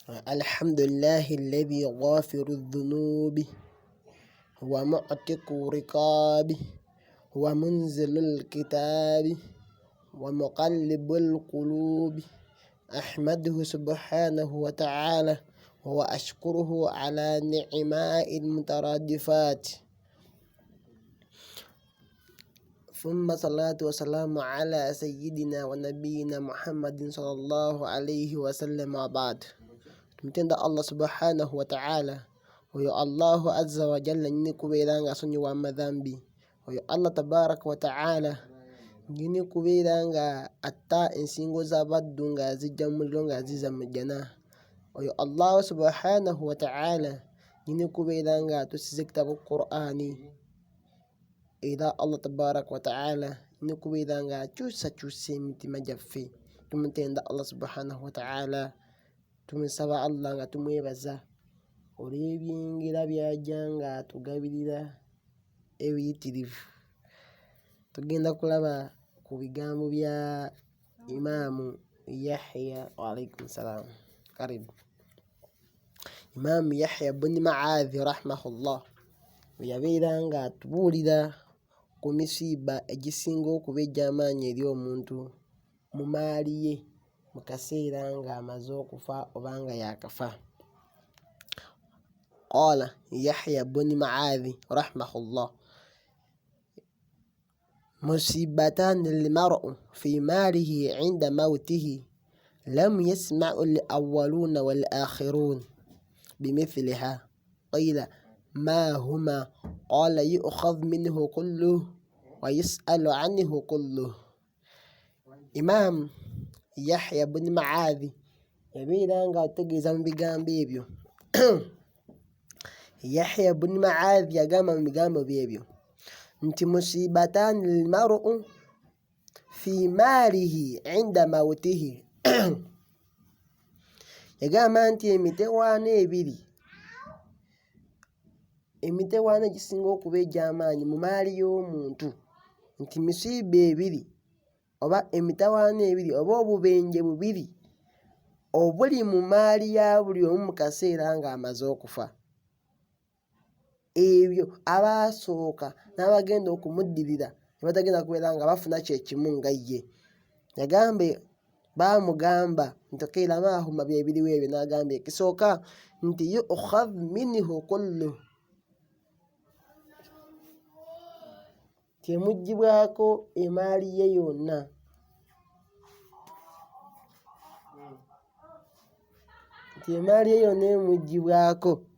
الحمد لله الذي غافر الذنوب ومعتق رقاب ومنزل الكتاب ومقلب القلوب أحمده سبحانه وتعالى وأشكره على نعماء المترادفات ثم صلاة وسلام على سيدنا ونبينا محمد صلى الله عليه وسلم وبعد. Tumtenda Allah subhanahu wa ta'ala oyo Allahu azza wa jalla nyini kubeeranga asonyiwa amadhambi oyo Allah tabaraka wa ta'ala nyini kubeeranga atta ensingo z'abaddu nga zijja mu muliro nga ziza mu jjana oyo Allah subhanahu wa ta'ala nyini kubeeranga atusize kitabu Qur'ani era Allah tabaraka wa ta'ala nyini kubeeranga akyusakyusa emitima gyaffe. Tumutenda Allah subhanahu wa ta'ala, tumusaba Allah nga tumwebaza olw'ebyengera by'ajja nga atugabirira ebiyitirivu. Tugenda kulaba ku bigambo bya Imaamu Yahya. Wa alaikum salam. Karibu. Imaamu Yahya bin Ma'adhi rahimahullah yabeera nga atubuulira ku misiiba egisinga okuba egy'amaanyi eri omuntu mu maali ye mu kaseera ng'amaze okufa oba nga yaakafa. Qaala Yahya bin Ma'adhi rahimahullah musibatan lilmar'u fi maalihi inda mawtihi lam yasma'u al-awwaluna wal-akhirun bimithliha qila ma huma qala yu'khadh minhu kulluhu wa yus'alu anhu kulluhu. Imam Yahya bin Ma'adhi yabeera nga ategeeza mu bigambo ebyo. Yahya bin Ma'adhi yagamba mu bigambo byebyo nti musibatan lilmar'u fi maalihi inda mawtihi yagamba nti emitewaana egisinga okuba egy'amaanyi mu maali y'omuntu nti misiiba ebiri oba emitawaana ebiri oba obubenje bubiri obuli mu maali ya buli omu mu kaseera ng'amaze okufa. Ebyo abaasooka n'abagenda okumuddirira ne batagenda kubeera nga bafuna kyekimu nga ye. Yagambe baamugamba nti qila ma huma byebiriwo ebyo, n'agamba ekisooka nti yu'khadh minhu kulluhu, emuggyibwako emaali ye yonna. Nti emaali ye yonna emuggyibwako.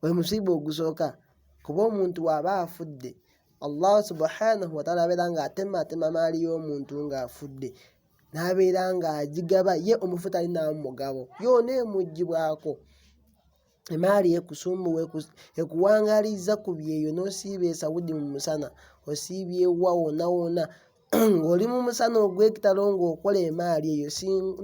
Gwe musiiba ogusooka kuba omuntu bw'aba afudde Allah subhanahu wa ta'ala abeera ng'atematema maali y'omuntu ng'afudde n'abeera ng'agigaba ye omufu talinaamu mugabo, yonna emuggyibwako. Emaali ekusumbuwa ekuwangaliza ku byeyo n'osiiba esawudi mu musana, osiibye wa wonna wonna ng'oli mu musana ogw'ekitalo ng'okola emaali eyo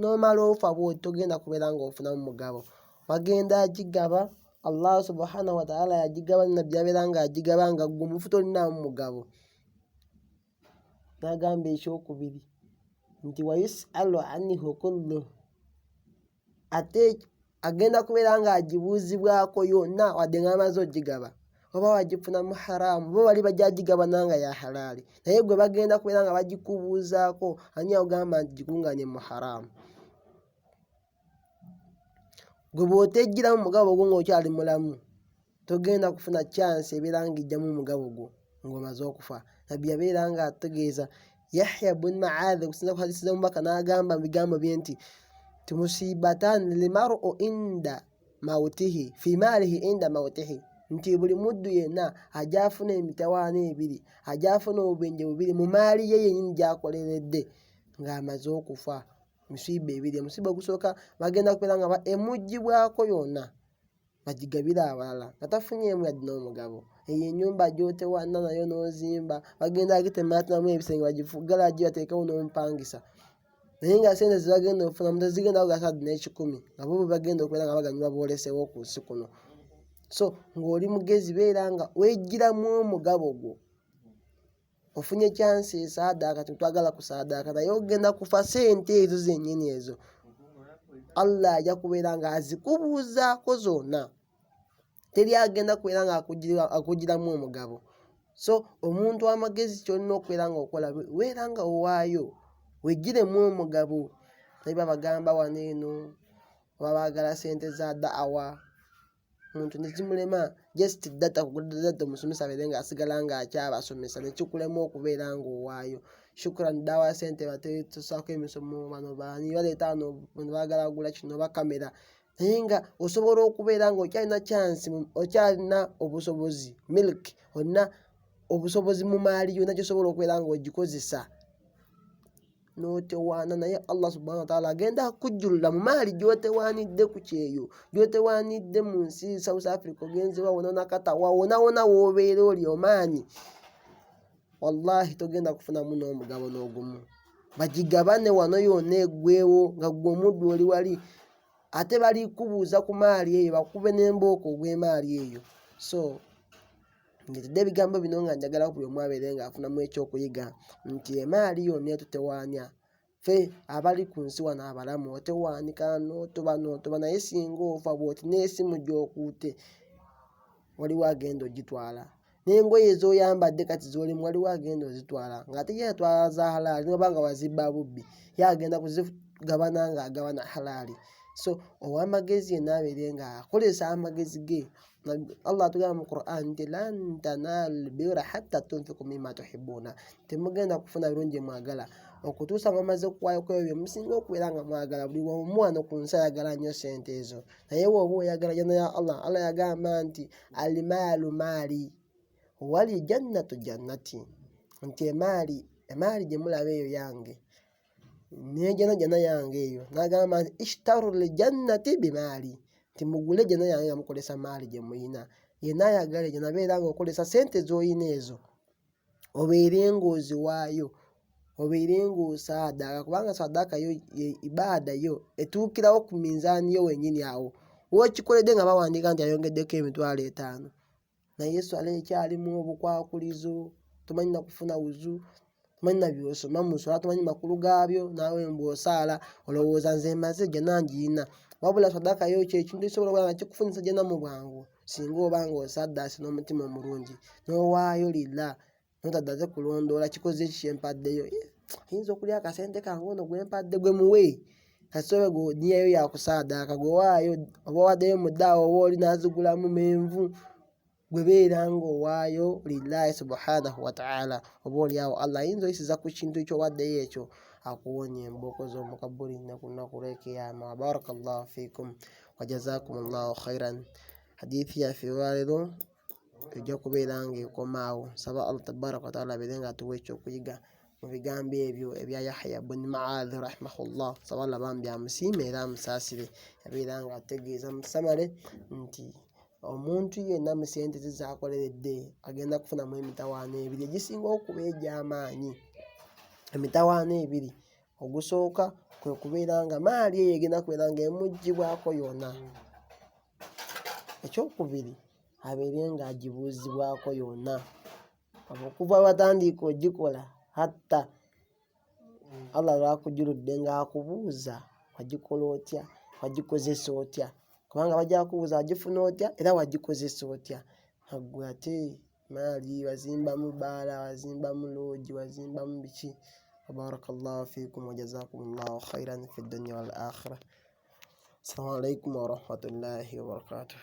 n'omala ofa bw'oti togenda kubeera ng'ofunamu mugabo. Wagenda agigaba Allah subhanahu wa ta'ala yagigaba nabbi abeera ng'agigaba nga gwe omufu tolinaamu mugabo. N'agamba ekyokubiri nti wa yus'alu anhu kulluhu, ate agenda kubeera ng'agibuuzibwako yonna wadde ng'amaze ogigaba, oba wagifuna mu haraamu bo bali bajja agigaba nanga ya halaali, naye gwe bagenda kubeera nga bagikubuuzaako ani agamba nti gikuŋŋaanye mu haraamu. Gwe bw'otegiramu mugabo gwo ng'okyali mulamu togenda kufuna chance ebeera ng'ejjamu omugabo gwo ng'omaze okufa. Nabbi yabeera ng'ategeeza Yahya bin Ma'adhi okusinza ku hadisi z'omubaka n'agamba mu bigambo bye nti musibatan lilmar'u inda mawtihi fi maalihi inda mawtihi, nti buli muddu yenna ajja afuna emitawaana ebiri, ajja afuna obubenje bubiri mu maali ye yennyini gy'akoleredde ng'amaze okufa. Misiiba ebiri, omusiiba ogusooka bagenda kubeera nga emuggyibwako yonna bagigabire abalala nga tafunyeemu yadde n'omugabo. Eyo ennyumba gy'otewanna nayo n'ozimba bagenda agitematemamu ebisenge bagigalagi bateekewo n'omupangisa, naye nga sente ze bagenda okufunamu tezigenda kugasa n'ekikumi nga bo bwe bagenda okubeera nga baganyulwa booleseewo ku nsi kuno. So ng'oli mugezi beera nga weegiramu omugabo gwo. Ofunye chance esaadaaka, tetwagala kusaadaaka naye ogenda kufa sente ezo zennyini ezo. Allah ajja kubeera nga azikubuuzaako zonna, teri agenda kubeera nga akugiramu omugabo. So omuntu w'amagezi kyolina okubeera nga okola, weera nga owaayo, weggiremu omugabo. Naye babagamba wano eno oba baagala sente za da'awa, omuntu ne zimulema just data kugula data omusomesa abeere nga asigala nga akyabasomesa ne kikulema okubeera nga owaayo. Shukran da'awa sente batetusaako emisomo, bano baani baleeta wano baagala kugula kino oba kamera, naye nga osobola okubeera nga okyalina chance, okyalina obusobozi, milk, olina obusobozi mu maali yonna gyosobola okubeera nga ogikozesa n'otewaana, naye Allah subhanahu wa ta'ala agenda kukujjulula mu maali gy'otewaanidde ku kyeyo, gy'otewaanidde mu nsi South Africa, ogenzewa wona nakatawa wona w'obeera oli omaanyi, wallahi togenda kufunamu n'omugabo n'ogumu. Bagigabane wano yonna eggweewo nga gwe omuddu oli wali, ate bali kubuuza ku maali eyo, bakube n'embooko ogw'emaali eyo. So ngetedde ebigambo bino nga njagala buli omu abeere ng'afunamu ekyokuyiga nti emaali yonna etutewaanya ffe abali ku nsi wano abalamu, otewaanika n'otoba naye singa ofa bw'oti n'esimu gy'okuute waliwo agenda ogitwala, n'engoye z'oyambadde kati z'olimu waliwo agenda ozitwala, ng'ate ye atwala za halaali noba nga wazibba bubbi, ye agenda kuzigabana ng'agabana halaali. So ow'amagezi yenna abeere ng'akozesa amagezi ge. Allah atugamba mu Qur'an nti lan tanaalul birra hatta tunfiqu mimma tuhibbuuna, temugenda kufuna birungi mwagala okutuusa mwamaze okuwaayo ku ebyo bye musinga okubeera nga mwagala. Buli omu wano ku nsi ayagala nnyo sente ezo, naye bw'oba oyagala janna ya Allah, Allah yagamba nti almaalu maali wali jannatu jannati, nti emaali gye mulaba eyo yange, nejjana yange eyo. N'agamba nti ishtaru lijannati bimaali, nti mugule jjana yange nga mukozesa maali gye muyina. Yenna ayagala ejjana abeera nga okozesa sente z'oyina ezo, obeere ng'oziwaayo, obeere ng'osaadaaka, kubanga saadaaka yo ibaada yo etuukirawo ku minzaani yo wennyini awo. W'okikoledde nga bawandiika nti ayongeddeko emitwalo 5, naye swala ekyalimu obukwakulizo, tomanyi na kufuna wuzu, tomanyi na by'osoma mu swala, tomanyi makulu gaabyo, naawe mbw'osaala olowooza nze maze jjana ngiyina. Wabula sadaaka yo ky'ekintu ekisobola okuba nga kikufunisa jjana mu bwangu singa oba ng'osaddaase n'omutima omulungi, n'owaayo lillah, n'otaddaze kulondoola kikoze ki kyempaddeyo. Ayinza okulya akasente kange ono gwe mpadde gwe muwe, kasobe gwe niyayo yakusaadaaka, gwe waayo oba waddeyo mu ddaawa oba oli n'azigulamu menvu, gwe beera ng'owaayo lillahi subhanahu wa ta'ala. Oba oli awo Allah ayinza oyisiza ku kintu ky'owaddeyo ekyo akuwonya embooko z'omukabuli ne ku lunaku lw'ekiyama. Barakallahu fikum wa jazakumullahu khairan. Hadithi yaffe olwaleero ejja kubeera ng'ekomaawo. Nsaba Allah tabaraka wa ta'ala abeere ng'atuwa ekyokuyiga mu bigambo ebyo ebya Yahya bun Mu'adh rahimahullah. Nsaba Allah bambi amusiime era amusaasire, yabeera ng'ategeeza mu samale nti omuntu yenna mu sente ze z'akoleredde agenda kufunamu emitawaana 2 egisinga okuba egy'amaanyi. Emitawaana 2, ogusooka kwe kubeera nga maali eyo egenda kubeera nga emuggyibwako yonna. Ekyokubiri abeere ng'agibuuzibwako yonna, okuva watandika ogikola hatta Allah lwakujjuludde ng'akubuuza wagikola otya, wagikozesa otya, kubanga bajja kubuuza wagifuna otya era wagikozesa otya. Aggwe ate maali wazimbamu bbaala, wazimbamu loogi, wazimbamu biki. Barakallahu fikum wa jazakumullahu khairan fi dunya wal akhirah. Assalamu alaikum wa rahmatullahi wa barakatuh.